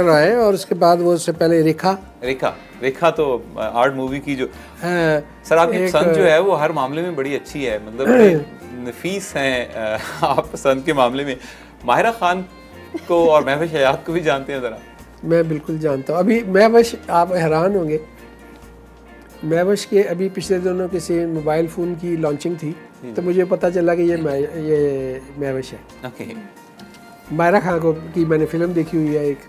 رائے، اور اس کے بعد وہ اس سے پہلے ریکھا تو آرٹ مووی کی جو سر آپ کی پسند جو ہے وہ ہر معاملے میں بڑی اچھی ہے، مطلب نفیس ہیں آپ پسند کے معاملے میں. ماہرہ خان کو اور مہوش حیات کو بھی جانتے ہیں ذرا؟ میں بالکل جانتا ہوں. ابھی مہوش، آپ حیران ہوں گے، مہوش کے ابھی پچھلے دنوں کسی موبائل فون کی لانچنگ تھی تو مجھے پتہ چلا کہ یہ مہوش ہے. ماہرہ خان کو کی میں نے فلم دیکھی ہوئی ہے ایک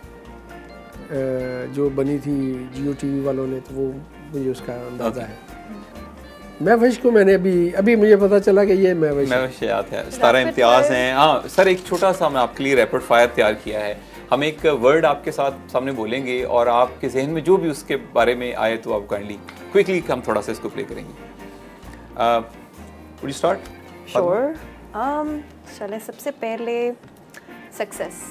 جو بنی تھی جیو ٹی وی والوں نے، تو وہ مجھے اس کا اندازہ ہے. مہوش کو میں نے ابھی مجھے پتا چلا کہ یہ مہوش حیات ہے. ستارہ امتیاز ہیں. ہاں سر ایک چھوٹا سا میں آپ کے لیے ریپڈ فائر تیار کیا ہے. ہم ایک ورڈ آپ کے ساتھ سامنے بولیں گے اور آپ کے ذہن میں جو بھی اس کے بارے میں آئے تو آپ کائنڈلی کوئکلی ہم تھوڑا سا اس کو پلے کریں گے. Would you start? شور. چلیں سب سے پہلے سکسیس،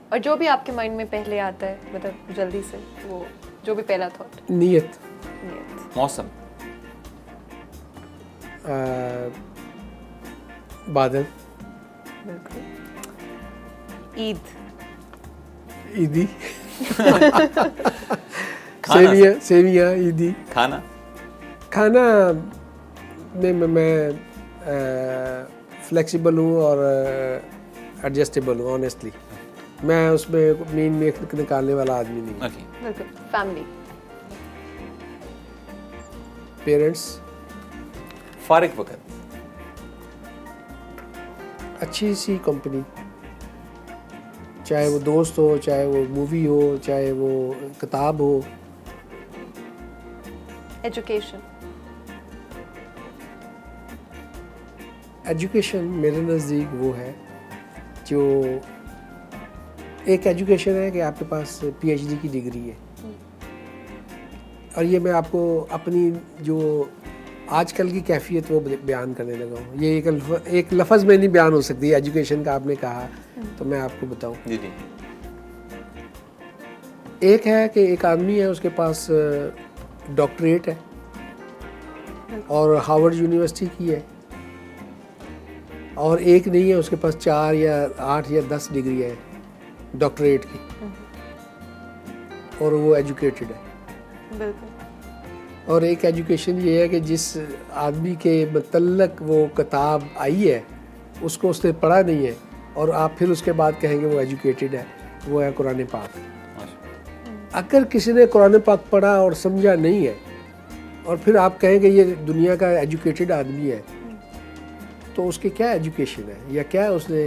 اور جو بھی آپ کے مائنڈ میں پہلے آتا ہے مطلب جلدی سے وہ جو بھی پہلا تھاٹ. نیت. موسم. بادل. بالکل. عید. عیدی. سیویاں عیدی. کھانا میں فلیکسیبل ہوں اور ایڈجسٹیبل ہوں. آنیسٹلی میں اس میں مین میک نکالنے والا آدمی نہیں. بالکل. فیملی. پیرنٹس. فارغ وقت. اچھی سی کمپنی، چاہے وہ دوست ہو، چاہے وہ مووی ہو، چاہے وہ کتاب ہو. ایجوکیشن. ایجوکیشن میرے نزدیک وہ ہے جو ایک ایجوکیشن ہے کہ آپ کے پاس پی ایچ ڈی کی ڈگری ہے. اور یہ میں آپ کو اپنی جو آج کل کی کیفیت وہ بیان کرنے لگا ہوں. یہ ایک لفظ میں نہیں بیان ہو سکتی. ایجوکیشن کا آپ نے کہا تو میں آپ کو بتاؤں. جی جی. ایک ہے کہ ایک آدمی ہے، اس کے پاس ڈاکٹریٹ ہے اور ہارورڈ یونیورسٹی کی ہے، اور ایک نہیں ہے، اس کے پاس 4 یا 8 یا 10 ڈگری ہے ڈاکٹریٹ کی، اور وہ ایجوکیٹڈ ہے. بالکل. اور ایک ایجوکیشن یہ ہے کہ جس آدمی کے متعلق وہ کتاب آئی ہے اس کو اس نے پڑھا نہیں ہے، اور آپ پھر اس کے بعد کہیں گے وہ ایجوکیٹڈ ہے، وہ ہے قرآن پاک. اگر کسی نے قرآن پاک پڑھا اور سمجھا نہیں ہے اور پھر آپ کہیں کہ یہ دنیا کا ایجوکیٹڈ آدمی ہے، تو اس کی کیا ایجوکیشن ہے یا کیا اس نے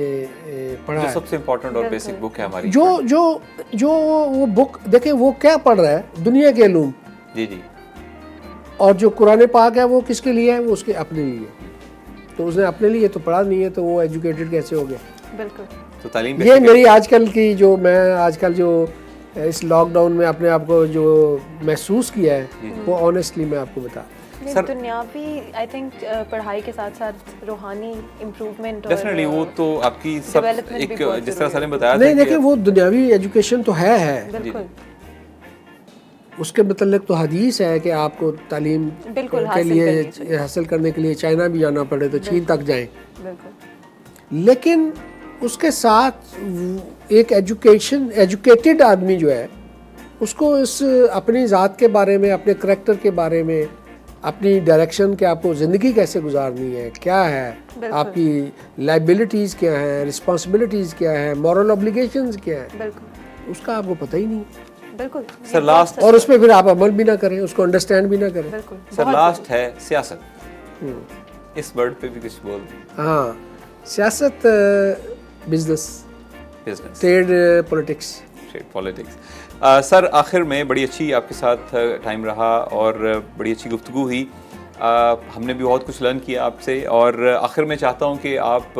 پڑھا ہے؟ سب سے امپورٹنٹ اور بیسک بک ہے ہماری جو وہ بک دیکھیں وہ کیا پڑھ رہا ہے، دنیا کے علوم. جی جی. اور جو قرآن پاک ہے وہ کس کے لیے ہے؟ وہ اس کے اپنے لیے. تو اس نے اپنے لیے تو پڑھا نہیں ہے تو وہ ایجوکیٹڈ کیسے ہو گیا؟ بالکل. تو تعلیم یہ میری آج کل کی جو میں آج کل جو اس لاک ڈاؤن میں اپنے آپ کو جو محسوس کیا ہے وہ آنیسٹلی میں آپ کو بتا. دنیاوی آئی تھنک پڑھائی کے ساتھ ساتھ روحانی امپروومنٹ ڈیفینیٹلی وہ تو آپ کی سب ایک جس طرح سر نے بتایا نہیں دیکھیں وہ دنیاوی ایجوکیشن تو ہے بالکل اس کے متعلق تو حدیث ہے کہ آپ کو تعلیم کے لیے حاصل کرنے کے لیے چائنا بھی جانا پڑے تو چین تک جائیں. لیکن اس کے ساتھ ایک ایجوکیٹڈ آدمی جو ہے اس کو اس اپنی ذات کے بارے میں اپنے کریکٹر کے بارے میں اپنی ڈائریکشن کہ آپ کو زندگی کیسے گزارنی ہے کیا ہے آپ کی لائبلٹیز کیا ہیں رسپانسبلٹیز کیا ہیں مورل اوبلیگیشنز کیا ہیں اس کا آپ کو پتہ ہی نہیں بالکل سر لاسٹ اور اس پہ پھر آپ عمل بھی نہ کریں اس کو انڈرسٹینڈ بھی نہ کریں. سر لاسٹ ہے سیاست اس ورڈ پہ بھی کچھ بول دیں. ہاں سیاست بزنس ٹریڈ پولیٹکس. سر آخر میں بڑی اچھی آپ کے ساتھ ٹائم رہا اور بڑی اچھی گفتگو ہوئی. ہم نے بھی بہت کچھ لرن کیا آپ سے اور آخر میں چاہتا ہوں کہ آپ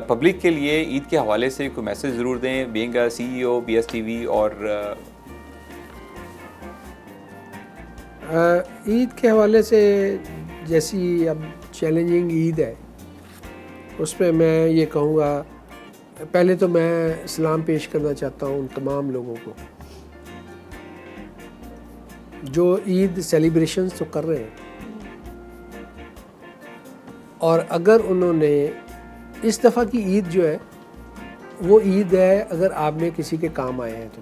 پبلک کے لیے عید کے حوالے سے کوئی میسج ضرور دیں بینگ اے CEO BSTV. اور عید کے حوالے سے جیسی اب چیلنجنگ عید ہے اس پہ میں یہ کہوں گا پہلے تو میں سلام پیش کرنا چاہتا ہوں ان تمام لوگوں کو جو عید سیلیبریشنز تو کر رہے ہیں اور اگر انہوں نے اس دفعہ کی عید جو ہے وہ عید ہے اگر آپ نے کسی کے کام آئے ہیں تو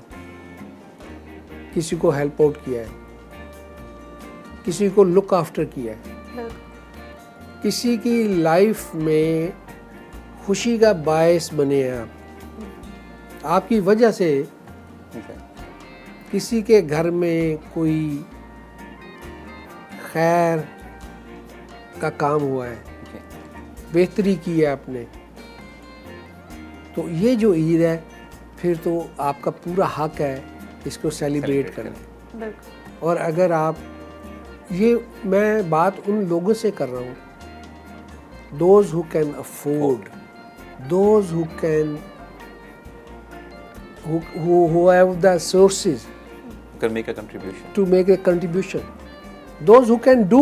کسی کو ہیلپ آؤٹ کیا ہے کسی کو لک آفٹر کیا ہے کسی کی لائف میں خوشی کا باعث بنے ہیں آپ کی وجہ سے کسی کے گھر میں کوئی خیر کا کام ہوا ہے بہتری کی ہے آپ نے تو یہ جو عید ہے پھر تو آپ کا پورا حق ہے اس کو سیلیبریٹ کریں. اور اگر آپ یہ میں بات ان لوگوں سے کر رہا ہوں those who can afford those who can who have the sources can make a contribution to make a contribution those who can do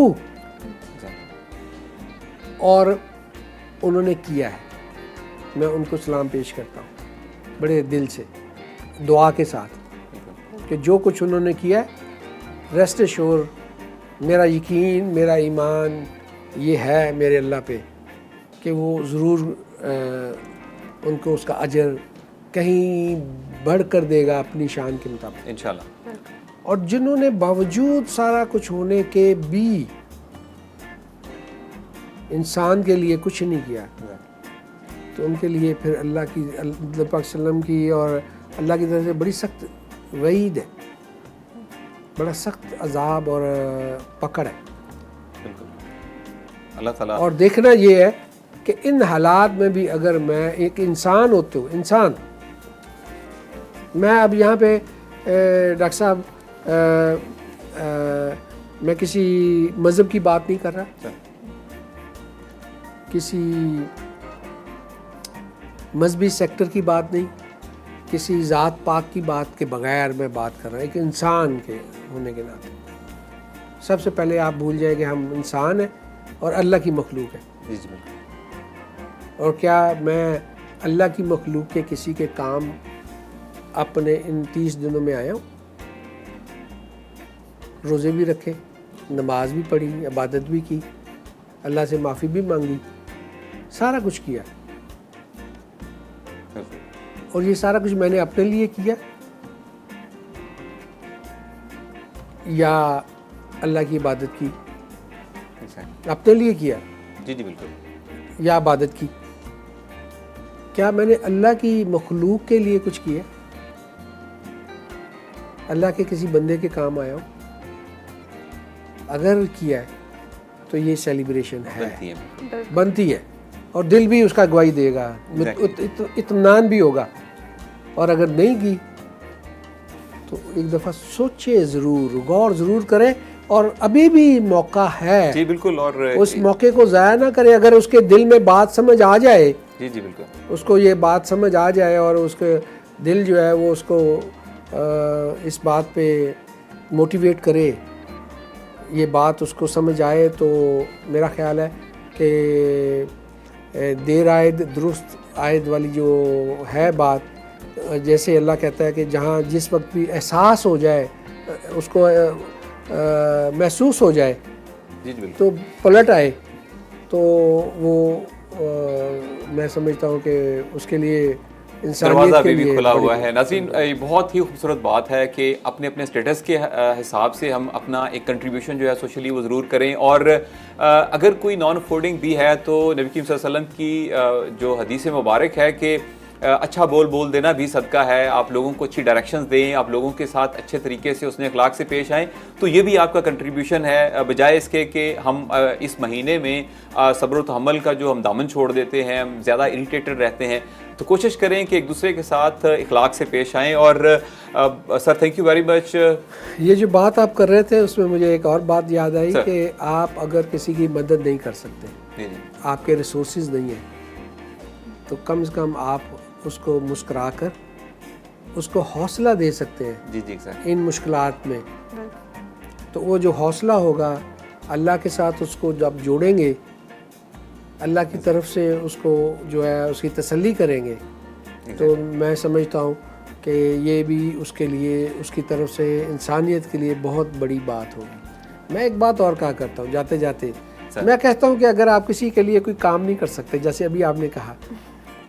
اور انہوں نے کیا ہے میں ان کو سلام پیش کرتا ہوں بڑے دل سے دعا کے ساتھ کہ جو کچھ انہوں نے کیا ہے ریسٹ ایشور میرا یقین میرا ایمان یہ ہے میرے اللہ پہ کہ وہ ضرور ان کو اس کا اجر کہیں بڑھ کر دے گا اپنی شان کے مطابق انشاءاللہ. اور جنہوں نے باوجود سارا کچھ ہونے کے بھی انسان کے لیے کچھ نہیں کیا تو ان کے لیے پھر اللہ کی پاک صلی اللہ علیہ وسلم کی اور اللہ کی طرف سے بڑی سخت وعید ہے بڑا سخت عذاب اور پکڑ ہے. اللہ تعالیٰ اور دیکھنا یہ ہے کہ ان حالات میں بھی اگر میں ایک انسان ہوتے ہوں انسان میں اب یہاں پہ ڈاکٹر صاحب میں کسی مذہب کی بات نہیں کر رہا کسی مذہبی سیکٹر کی بات نہیں کسی ذات پاک کی بات کے بغیر میں بات کر رہا ہوں ایک انسان کے ہونے کے ناطے سب سے پہلے آپ بھول جائیں کہ ہم انسان ہیں اور اللہ کی مخلوق ہے. اور کیا میں اللہ کی مخلوق کے کسی کے کام اپنے ان 30 دنوں میں آیا ہوں روزے بھی رکھے نماز بھی پڑھی عبادت بھی کی اللہ سے معافی بھی مانگی سارا کچھ کیا اور یہ سارا کچھ میں نے اپنے لیے کیا یا اللہ کی عبادت کی اپنے لیے کیا جی بالکل یا عبادت کی کیا میں نے اللہ کی مخلوق کے لیے کچھ کیا اللہ کے کسی بندے کے کام آیا ہوں اگر کیا ہے تو یہ سیلیبریشن ہے بنتی ہے اور دل بھی اس کا گواہی دے گا اطمینان بھی ہوگا اور اگر نہیں کی تو ایک دفعہ سوچے ضرور غور ضرور کریں اور ابھی بھی موقع ہے. جی بالکل. اور اس موقع کو ضائع نہ کرے. اگر اس کے دل میں بات سمجھ آ جائے, جی جی بالکل, اس کو یہ بات سمجھ آ جائے اور اس کے دل جو ہے وہ اس کو اس بات پہ موٹیویٹ کرے, یہ بات اس کو سمجھ آئے, تو میرا خیال ہے کہ دیر آئد درست آئد والی جو ہے بات, جیسے اللہ کہتا ہے کہ جہاں جس وقت بھی احساس ہو جائے, اس کو محسوس ہو جائے, جی بالکل, تو پلٹ آئے, تو وہ میں سمجھتا ہوں کہ اس کے لیے دروازہ بھی کھلا ہوا ہے. ناظرین, یہ بہت ہی خوبصورت بات ہے کہ اپنے اپنے اسٹیٹس کے حساب سے ہم اپنا ایک کنٹریبیوشن جو ہے سوشلی وہ ضرور کریں, اور اگر کوئی نان افورڈنگ بھی ہے تو نبی کریم صلی اللہ علیہ وسلم کی جو حدیث مبارک ہے کہ اچھا بول دینا بھی صدقہ ہے, آپ لوگوں کو اچھی ڈائریکشنز دیں, آپ لوگوں کے ساتھ اچھے طریقے سے حسن اخلاق سے پیش آئیں, تو یہ بھی آپ کا کنٹریبیوشن ہے, بجائے اس کے کہ ہم اس مہینے میں صبر و تحمل کا جو ہم دامن چھوڑ دیتے ہیں, ہم زیادہ اریٹیٹڈ رہتے ہیں. تو کوشش کریں کہ ایک دوسرے کے ساتھ اخلاق سے پیش آئیں. اور سر تھینک یو ویری مچ. یہ جو بات آپ کر رہے تھے اس میں مجھے ایک اور بات یاد آئی کہ آپ اگر کسی کی مدد نہیں کر سکتے, آپ کے ریسورسز نہیں ہیں, تو کم از کم آپ اس کو مسکرا کر اس کو حوصلہ دے سکتے ہیں. جی جی سر, ان مشکلات میں. تو وہ جو حوصلہ ہوگا اللہ کے ساتھ اس کو جب جوڑیں گے, اللہ کی طرف سے اس کو جو ہے اس کی تسلی کریں گے, تو میں سمجھتا ہوں کہ یہ بھی اس کے لیے, اس کی طرف سے انسانیت کے لیے بہت بڑی بات ہوگی. میں ایک بات اور کہا کرتا ہوں جاتے جاتے, میں کہتا ہوں کہ اگر آپ کسی کے لیے کوئی کام نہیں کر سکتے, جیسے ابھی آپ نے کہا,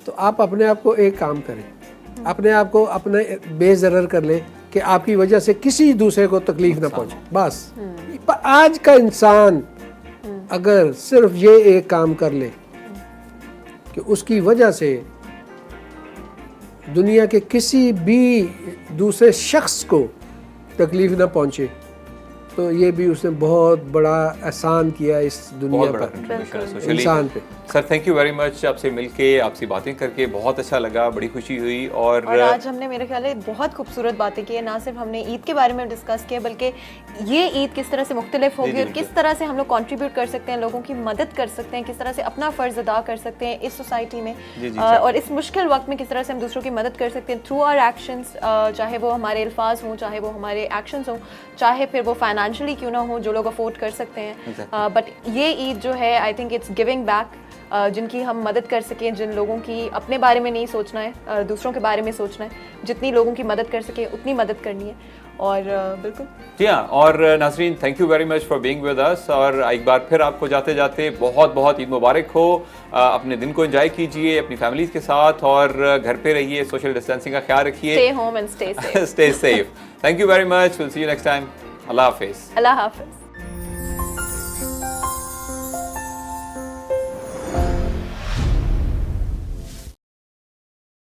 تو آپ اپنے آپ کو ایک کام کریں, اپنے آپ کو اپنے بے ضرر کر لیں کہ آپ کی وجہ سے کسی دوسرے کو تکلیف نہ پہنچے. بس آج کا انسان اگر صرف یہ ایک کام کر لے کہ اس کی وجہ سے دنیا کے کسی بھی دوسرے شخص کو تکلیف نہ پہنچے, تو یہ بھی اس نے بہت بڑا احسان کیا اس دنیا پر, انسان پہ. سر تھینک یو ویری مچ, آپ سے مل کے, آپ سے باتیں کر کے بہت اچھا لگا, بڑی خوشی ہوئی. اور آج ہم نے میرے خیال ہے بہت خوبصورت باتیں کی ہیں. نہ صرف ہم نے عید کے بارے میں ڈسکس کیا, بلکہ یہ عید کس طرح سے مختلف ہوگی اور کس طرح سے ہم لوگ کنٹریبیوٹ کر سکتے ہیں, لوگوں کی مدد کر سکتے ہیں, کس طرح سے اپنا فرض ادا کر سکتے ہیں اس سوسائٹی میں, اور اس مشکل وقت میں کس طرح سے ہم دوسروں کی مدد کر سکتے ہیں تھرو آر ایکشنز, چاہے وہ ہمارے الفاظ ہوں, چاہے وہ ہمارے ایکشنز ہوں, چاہے پھر وہ فائنینشلی کیوں نہ ہوں جو لوگ افورڈ کر سکتے ہیں. بٹ یہ عید جو ہے I think it's giving back, جن کی ہم مدد کر سکیں, جن لوگوں کی اپنے بارے میں نہیں سوچنا ہے, دوسروں کے بارے میں سوچنا ہے, جتنی لوگوں کی مدد کر سکیں اتنی مدد کرنی ہے. اور بالکل جی ہاں. اور ناظرین thank you very much for being with us, اور ایک بار پھر آپ کو جاتے جاتے بہت بہت عید مبارک ہو. اپنے دن کو انجوائے کیجیے اپنی فیملیز کے ساتھ, اور گھر پہ رہیے, سوشل ڈسٹینسنگ کا خیال رکھیے, stay home and stay safe. stay safe. Thank you very much. We'll see you next time. اللہ حافظ. اللہ حافظ.